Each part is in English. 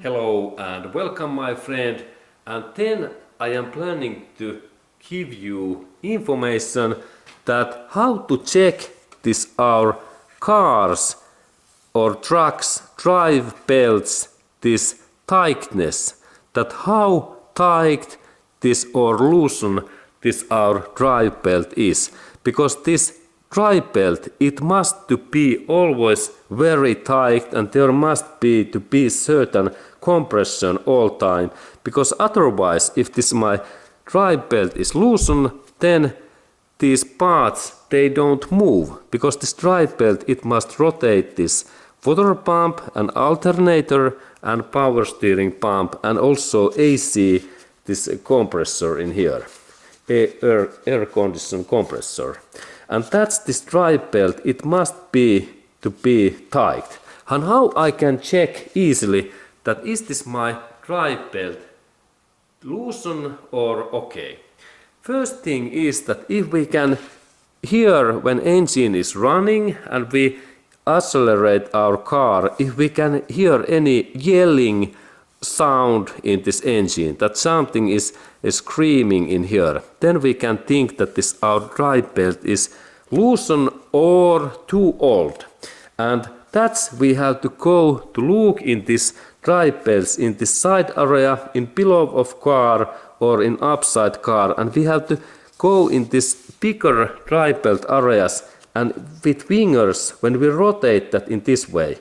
Hello and welcome my friend, and then I am planning to give you information that how to check this our cars or trucks drive belts, this tightness, that how tight this or loosen this our drive belt is, because this drive belt it must to be always very tight and there must be to be certain compression all time, because otherwise if this my drive belt is loosened then these parts they don't move, because this drive belt it must rotate this water pump and alternator and power steering pump and also AC, this compressor in here, air condition compressor. And that's this drive belt, it must be to be tight. And how I can check easily that is this my drive belt loosen or okay? First thing is that if we can hear when engine is running and we accelerate our car, if we can hear any yelling sound in this engine, that something is screaming in here, then we can think that this our drive belt is loosened or too old. And that's we have to go to look in this drive belts in this side area, in below of car or in upside car, and we have to go in this bigger drive belt areas, and with fingers when we rotate that in this way,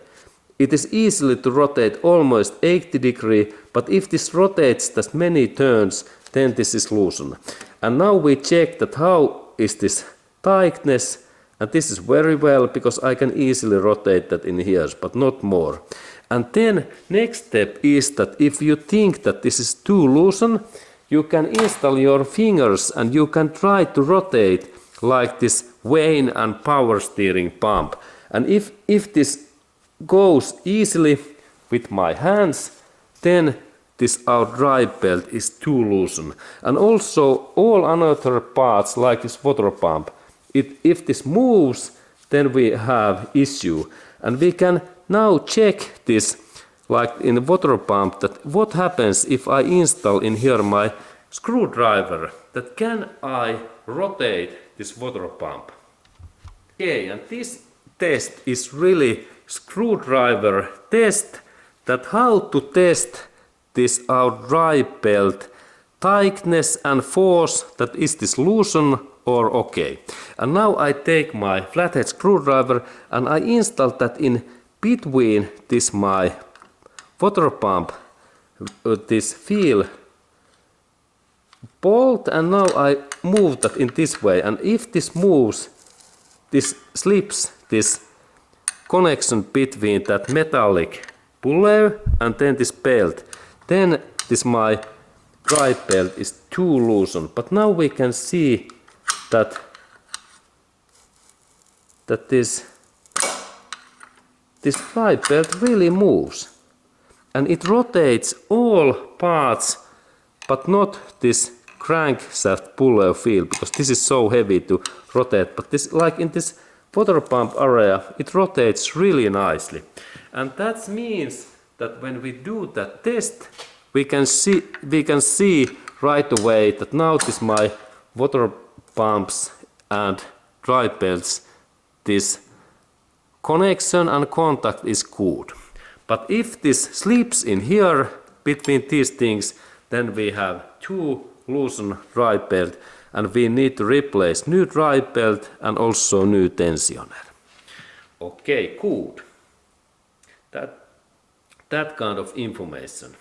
it is easily to rotate almost 80 degrees, but if this rotates that many turns, then this is loosened. And now we check that how is this tightness, and this is very well because I can easily rotate that in here, but not more. And then next step is that if you think that this is too loosened, you can install your fingers and you can try to rotate like this vane and power steering pump. And if this goes easily with my hands, then this our drive belt is too loosened. And also all other parts like this water pump, if this moves, then we have issue. And we can now check this like in the water pump, that what happens if I install in here my screwdriver, that can I rotate this water pump. Okay, and this test is really screwdriver test, that how to test this our drive belt tightness and force, that is this loosen or okay. And now I take my flathead screwdriver and I install that in between this my water pump, this feel bolt, and now I move that in this way, and if this moves, this slips this connection between that metallic pulley and then this belt, then this my drive belt is too loosened. But now we can see that this drive belt really moves and it rotates all parts, but not this crankshaft pulley feel, because this is so heavy to rotate. But this, like in this water pump area, it rotates really nicely. And that means that when we do that test, we can see right away that now this my water pumps and drive belts, this connection and contact is good. But if this slips in here between these things, then we have too loosened drive belt and we need to replace new drive belt and also new tensioner. Okay, good. That kind of information.